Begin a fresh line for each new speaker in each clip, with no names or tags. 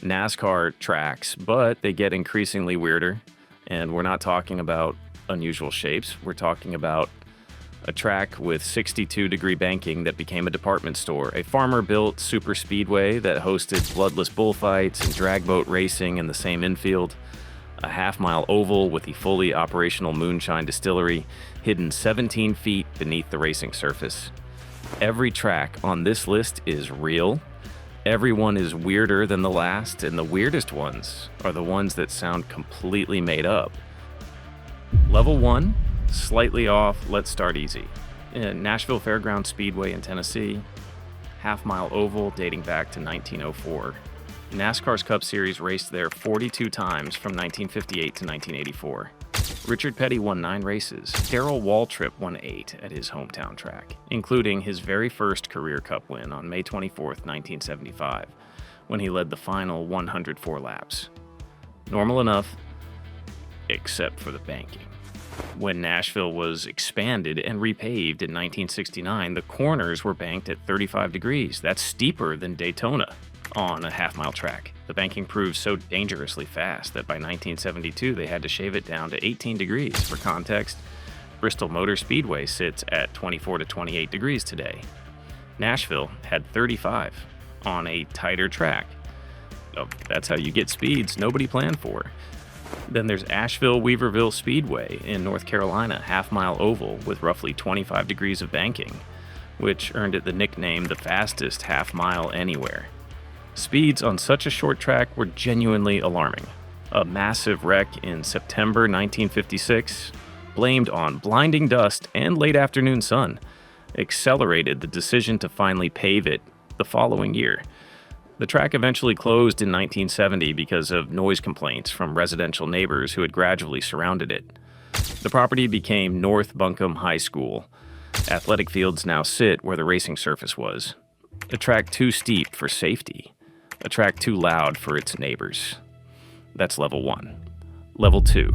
NASCAR tracks, but they get increasingly weirder. And we're not talking about unusual shapes. We're talking about a track with 62-degree banking that became a department store, a farmer-built super speedway that hosted bloodless bullfights and drag boat racing in the same infield, a half-mile oval with the fully operational Moonshine Distillery hidden 17 feet beneath the racing surface. Every track on this list is real. Everyone is weirder than the last, and the weirdest ones are the ones that sound completely made up. Level 1, slightly off, let's start easy. In Nashville Fairgrounds Speedway in Tennessee, half-mile oval dating back to 1904. NASCAR's Cup Series raced there 42 times from 1958 to 1984. Richard Petty won 9 races. Darrell Waltrip won 8 at his hometown track, including his very first career Cup win on May 24, 1975, when he led the final 104 laps. Normal enough, except for the banking. When Nashville was expanded and repaved in 1969, the corners were banked at 35 degrees. That's steeper than Daytona on a half-mile track. The banking proved so dangerously fast that by 1972 they had to shave it down to 18 degrees. For context, Bristol Motor Speedway sits at 24 to 28 degrees today. Nashville had 35 on a tighter track. Oh, that's how you get speeds nobody planned for. Then there's Asheville-Weaverville Speedway in North Carolina, half-mile oval with roughly 25 degrees of banking, which earned it the nickname the fastest half-mile anywhere. Speeds on such a short track were genuinely alarming. A massive wreck in September 1956, blamed on blinding dust and late afternoon sun, accelerated the decision to finally pave it the following year. The track eventually closed in 1970 because of noise complaints from residential neighbors who had gradually surrounded it. The property became North Buncombe High School. Athletic fields now sit where the racing surface was. A track too steep for safety. A track too loud for its neighbors. That's level 1. Level 2.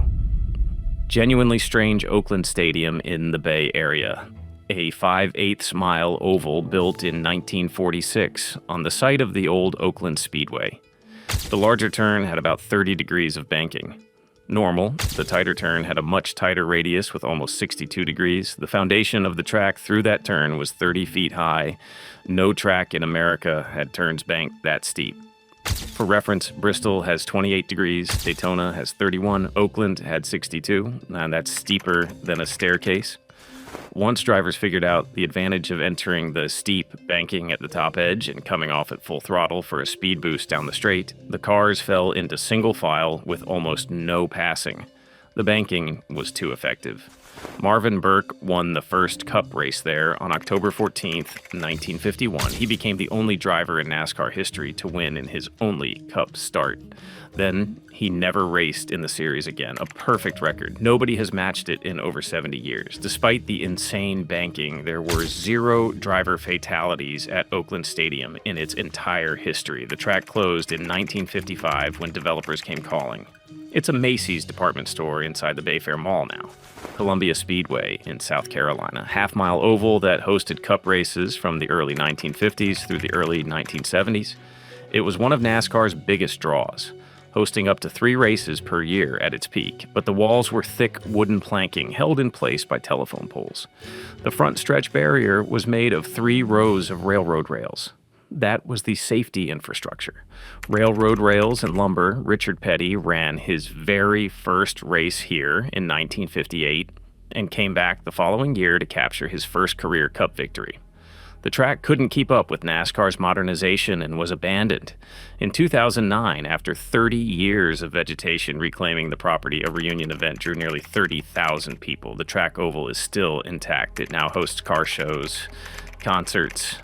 Genuinely strange Oakland Stadium in the Bay Area. A 5/8 mile oval built in 1946 on the site of the old Oakland Speedway. The larger turn had about 30 degrees of banking. Normal, the tighter turn had a much tighter radius with almost 62 degrees. The foundation of the track through that turn was 30 feet high. No track in America had turns banked that steep. For reference, Bristol has 28 degrees, Daytona has 31, Oakland had 62, and that's steeper than a staircase. Once drivers figured out the advantage of entering the steep banking at the top edge and coming off at full throttle for a speed boost down the straight, the cars fell into single file with almost no passing. The banking was too effective. Marvin Burke won the first Cup race there on October 14th, 1951. He became the only driver in NASCAR history to win in his only Cup start. Then he never raced in the series again, a perfect record. Nobody has matched it in over 70 years. Despite the insane banking, there were 0 driver fatalities at Oakland Stadium in its entire history. The track closed in 1955 when developers came calling. It's a Macy's department store inside the Bayfair Mall now. Columbia Speedway in South Carolina, half-mile oval that hosted Cup races from the early 1950s through the early 1970s. It was one of NASCAR's biggest draws, hosting up to 3 races per year at its peak, but the walls were thick wooden planking held in place by telephone poles. The front stretch barrier was made of 3 rows of railroad rails. That was the safety infrastructure. Railroad rails and lumber. Richard Petty ran his very first race here in 1958 and came back the following year to capture his first career Cup victory. The track couldn't keep up with NASCAR's modernization and was abandoned. In 2009, after 30 years of vegetation reclaiming the property, a reunion event drew nearly 30,000 people. The track oval is still intact. It now hosts car shows, concerts,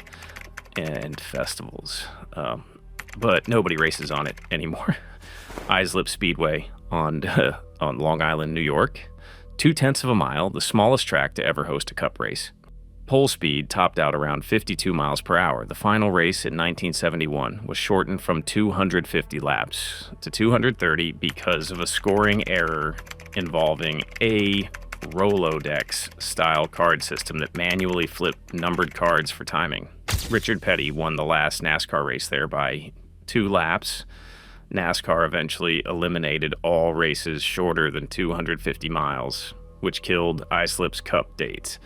and festivals. But nobody races on it anymore. Islip Speedway on Long Island, New York. 0.2 of a mile, the smallest track to ever host a Cup race. Pole speed topped out around 52 miles per hour. The final race in 1971 was shortened from 250 laps to 230 because of a scoring error involving a Rolodex-style card system that manually flipped numbered cards for timing. Richard Petty won the last NASCAR race there by 2 laps. NASCAR eventually eliminated all races shorter than 250 miles, which killed Islip's Cup dates.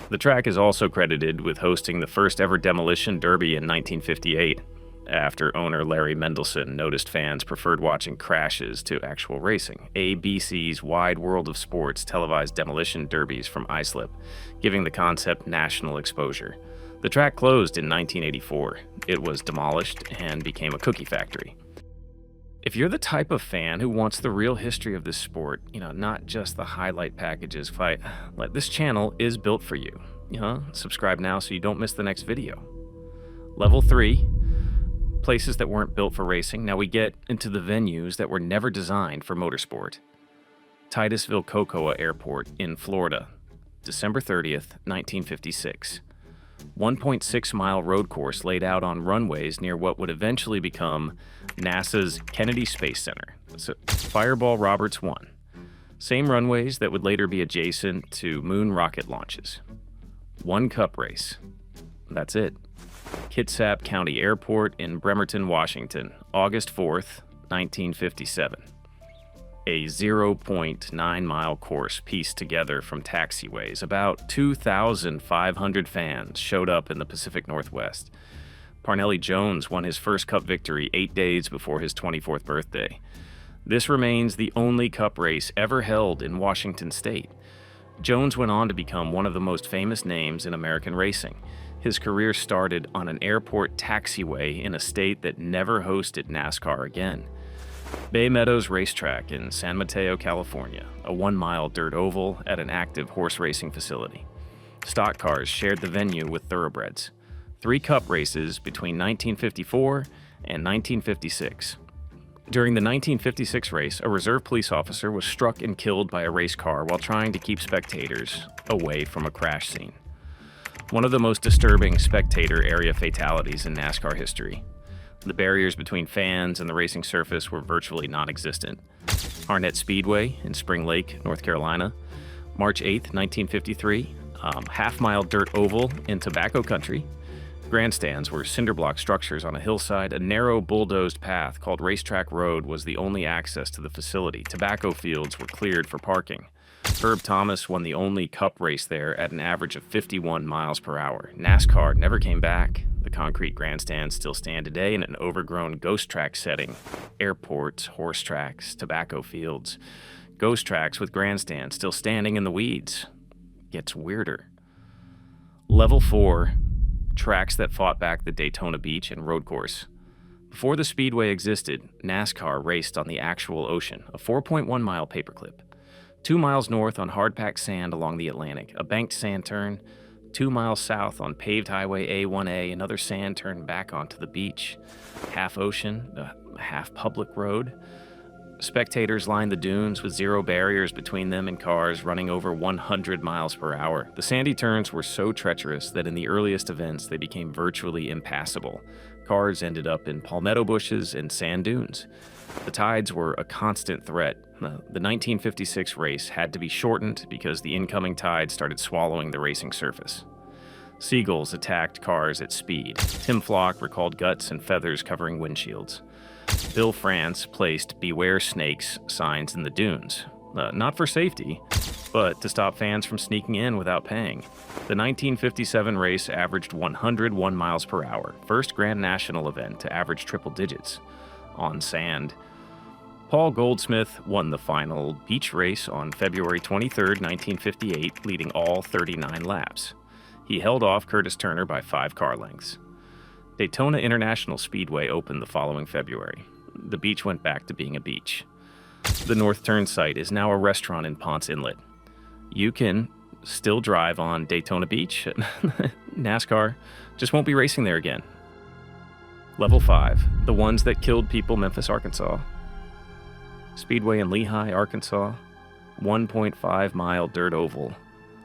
The track is also credited with hosting the first ever demolition derby in 1958, after owner Larry Mendelson noticed fans preferred watching crashes to actual racing. ABC's Wide World of Sports televised demolition derbies from Islip, giving the concept national exposure. The track closed in 1984. It was demolished and became a cookie factory. If you're the type of fan who wants the real history of this sport, not just the highlight packages, this channel is built for you. Subscribe now so you don't miss the next video. Level 3, places that weren't built for racing. Now we get into the venues that were never designed for motorsport. Titusville Cocoa Airport in Florida, December 30th, 1956. 1.6-mile road course laid out on runways near what would eventually become NASA's Kennedy Space Center. So, Fireball Roberts 1. Same runways that would later be adjacent to moon rocket launches. One cup race. That's it. Kitsap County Airport in Bremerton, Washington, August 4th, 1957. A 0.9-mile course pieced together from taxiways. About 2,500 fans showed up in the Pacific Northwest. Parnelli Jones won his first Cup victory 8 days before his 24th birthday. This remains the only Cup race ever held in Washington state. Jones went on to become one of the most famous names in American racing. His career started on an airport taxiway in a state that never hosted NASCAR again. Bay Meadows Racetrack in San Mateo, California, a 1-mile dirt oval at an active horse racing facility. Stock cars shared the venue with thoroughbreds. 3 Cup races between 1954 and 1956. During the 1956 race, a reserve police officer was struck and killed by a race car while trying to keep spectators away from a crash scene. One of the most disturbing spectator area fatalities in NASCAR history. The barriers between fans and the racing surface were virtually non-existent. Arnett Speedway in Spring Lake, North Carolina, March 8, 1953, half-mile dirt oval in tobacco country. Grandstands were cinder-block structures on a hillside. A narrow bulldozed path called Racetrack Road was the only access to the facility. Tobacco fields were cleared for parking. Herb Thomas won the only Cup race there at an average of 51 miles per hour. NASCAR never came back. The concrete grandstands still stand today in an overgrown ghost track setting. Airports, horse tracks, tobacco fields. Ghost tracks with grandstands still standing in the weeds. Gets weirder. Level 4, tracks that fought back the Daytona Beach and road course. Before the Speedway existed, NASCAR raced on the actual ocean, a 4.1-mile paperclip. 2 miles north on hard-packed sand along the Atlantic, a banked sand turn. 2 miles south on paved Highway A1A, another sand turn back onto the beach. Half ocean, half public road. Spectators lined the dunes with 0 barriers between them and cars running over 100 miles per hour. The sandy turns were so treacherous that in the earliest events they became virtually impassable. Cars ended up in palmetto bushes and sand dunes. The tides were a constant threat. The 1956 race had to be shortened because the incoming tide started swallowing the racing surface. Seagulls attacked cars at speed. Tim Flock recalled guts and feathers covering windshields. Bill France placed "Beware Snakes" signs in the dunes, not for safety, but to stop fans from sneaking in without paying. The 1957 race averaged 101 miles per hour, first Grand National event to average triple digits. On sand, Paul Goldsmith won the final beach race on February 23, 1958, leading all 39 laps. He held off Curtis Turner by 5 car lengths. Daytona International Speedway opened the following February. The beach went back to being a beach. The North Turn site is now a restaurant in Ponce Inlet. You can still drive on Daytona Beach. NASCAR just won't be racing there again. Level 5, the ones that killed people, Memphis, Arkansas. Speedway in Lehigh, Arkansas, 1.5-mile dirt oval.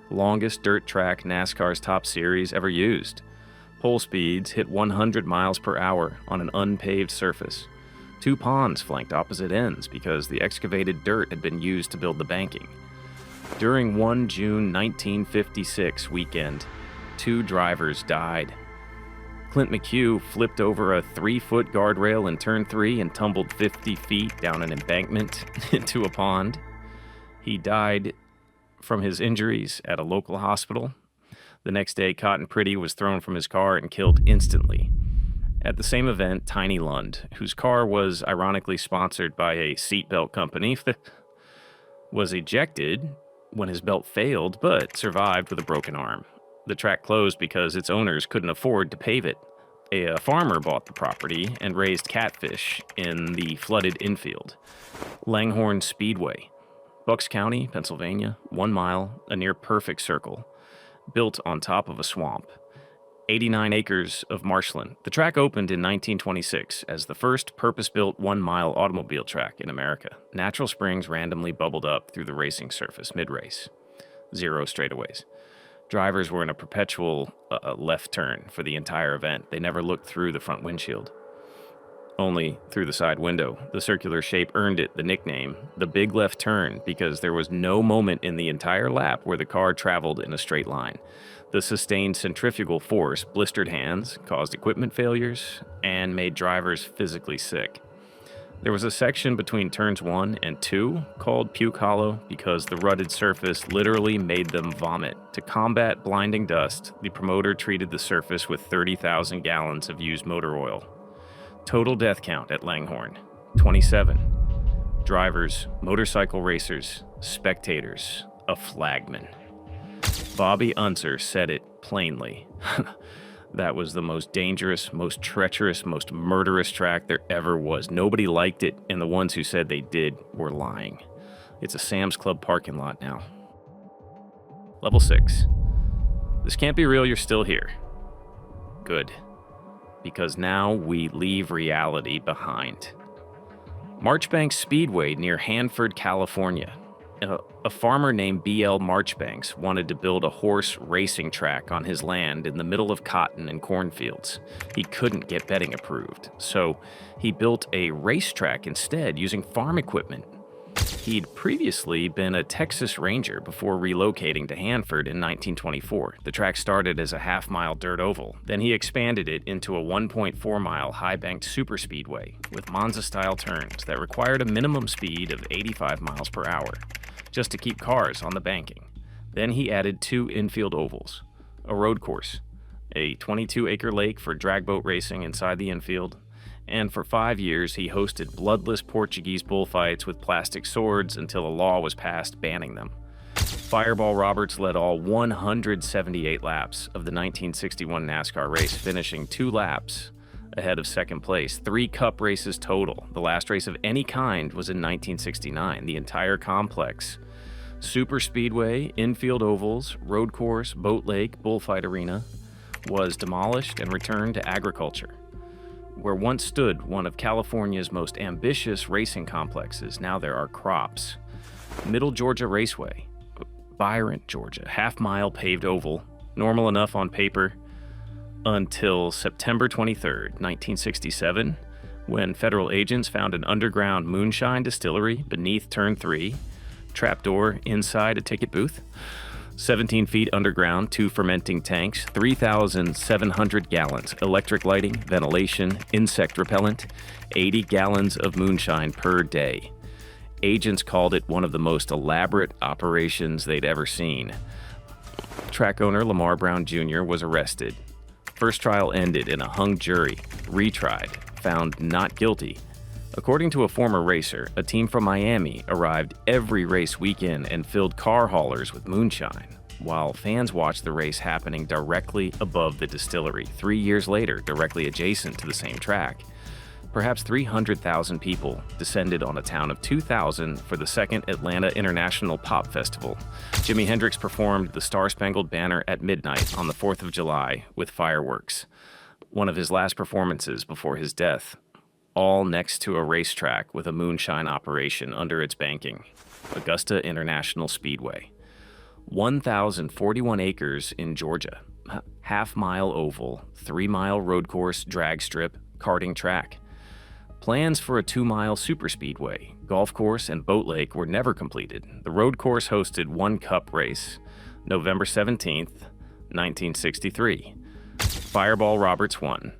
Longest dirt track NASCAR's top series ever used. Pole speeds hit 100 miles per hour on an unpaved surface. 2 ponds flanked opposite ends because the excavated dirt had been used to build the banking. During one June 1956 weekend, 2 drivers died. Clint McHugh flipped over a 3-foot guardrail in turn 3 and tumbled 50 feet down an embankment into a pond. He died from his injuries at a local hospital. The next day, Cotton Pretty was thrown from his car and killed instantly. At the same event, Tiny Lund, whose car was ironically sponsored by a seatbelt company, was ejected when his belt failed, but survived with a broken arm. The track closed because its owners couldn't afford to pave it. A farmer bought the property and raised catfish in the flooded infield. Langhorne Speedway, Bucks County, Pennsylvania, 1 mile, a near-perfect circle, built on top of a swamp. 89 acres of marshland. The track opened in 1926 as the first purpose-built 1-mile automobile track in America. Natural springs randomly bubbled up through the racing surface mid-race. 0 straightaways. Drivers were in a perpetual left turn for the entire event. They never looked through the front windshield, only through the side window. The circular shape earned it the nickname, the Big Left Turn, because there was no moment in the entire lap where the car traveled in a straight line. The sustained centrifugal force blistered hands, caused equipment failures, and made drivers physically sick. There was a section between turns 1 and 2 called Puke Hollow because the rutted surface literally made them vomit. To combat blinding dust, the promoter treated the surface with 30,000 gallons of used motor oil. Total death count at Langhorne, 27. Drivers, motorcycle racers, spectators, a flagman. Bobby Unser said it plainly. That was the most dangerous, most treacherous, most murderous track there ever was. Nobody liked it, and the ones who said they did were lying. It's a Sam's Club parking lot now. Level 6. This can't be real, you're still here. Good. Because now we leave reality behind. Marchbanks Speedway near Hanford, California. A farmer named B.L. Marchbanks wanted to build a horse racing track on his land in the middle of cotton and cornfields. He couldn't get betting approved, so he built a racetrack instead using farm equipment. He'd previously been a Texas Ranger before relocating to Hanford in 1924. The track started as a half-mile dirt oval. Then he expanded it into a 1.4-mile high-banked superspeedway with Monza-style turns that required a minimum speed of 85 miles per hour just to keep cars on the banking. Then he added 2 infield ovals, a road course, a 22-acre lake for drag boat racing inside the infield, and for 5 years he hosted bloodless Portuguese bullfights with plastic swords until a law was passed banning them. Fireball Roberts led all 178 laps of the 1961 NASCAR race, finishing 2 laps ahead of second place. 3 cup races total. The last race of any kind was in 1969. The entire complex, super speedway, infield ovals, road course, boat lake, bullfight arena, was demolished and returned to agriculture. Where once stood one of California's most ambitious racing complexes, now there are crops. Middle Georgia Raceway, Byron, Georgia, half-mile paved oval, normal enough on paper, until September 23rd, 1967, when federal agents found an underground moonshine distillery beneath Turn 3, trapdoor inside a ticket booth, 17 feet underground, 2 fermenting tanks, 3,700 gallons, electric lighting, ventilation, insect repellent, 80 gallons of moonshine per day. Agents called it one of the most elaborate operations they'd ever seen. Track owner Lamar Brown Jr. was arrested. First trial ended in a hung jury, retried, found not guilty. According to a former racer, a team from Miami arrived every race weekend and filled car haulers with moonshine, while fans watched the race happening directly above the distillery. 3 years later, directly adjacent to the same track, perhaps 300,000 people descended on a town of 2,000 for the second Atlanta International Pop Festival. Jimi Hendrix performed the Star-Spangled Banner at midnight on the 4th of July with fireworks, one of his last performances before his death, all next to a racetrack with a moonshine operation under its banking, Augusta International Speedway. 1,041 acres in Georgia, half-mile oval, 3-mile road course, drag strip, karting track. Plans for a 2-mile superspeedway, golf course, and boat lake were never completed. The road course hosted one cup race, November 17th, 1963. Fireball Roberts won.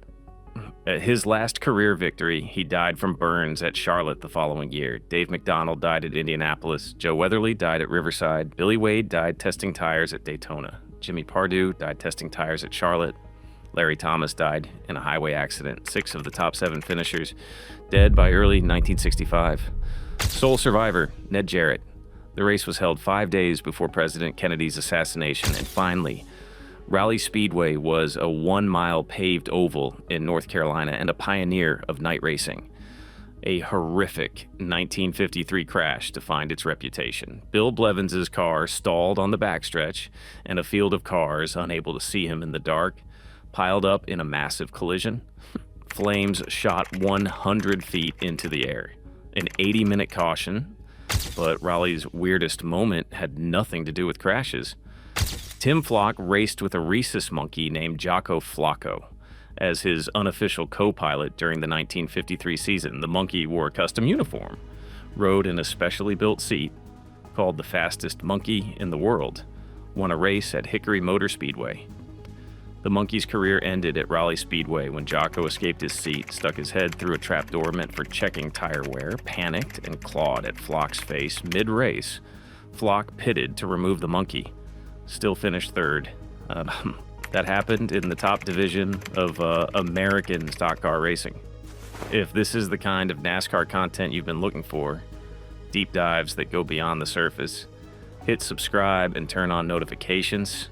At his last career victory, he died from burns at Charlotte the following year. Dave McDonald died at Indianapolis. Joe Weatherly died at Riverside. Billy Wade died testing tires at Daytona. Jimmy Pardue died testing tires at Charlotte. Larry Thomas died in a highway accident. 6 of the top 7 finishers dead by early 1965. Sole survivor, Ned Jarrett. The race was held 5 days before President Kennedy's assassination, and finally, Raleigh Speedway was a 1-mile paved oval in North Carolina and a pioneer of night racing. A horrific 1953 crash defined its reputation. Bill Blevins' car stalled on the backstretch, and a field of cars, unable to see him in the dark, piled up in a massive collision. Flames shot 100 feet into the air. An 80-minute caution, but Raleigh's weirdest moment had nothing to do with crashes. Tim Flock raced with a rhesus monkey named Jocko Flocko as his unofficial co-pilot during the 1953 season. The monkey wore a custom uniform, rode in a specially built seat, called the fastest monkey in the world, won a race at Hickory Motor Speedway. The monkey's career ended at Raleigh Speedway when Jocko escaped his seat, stuck his head through a trapdoor meant for checking tire wear, panicked, and clawed at Flock's face mid-race. Flock pitted to remove the monkey. Still finished third. That happened in the top division of American stock car racing. If this is the kind of NASCAR content you've been looking for, deep dives that go beyond the surface, hit subscribe and turn on notifications.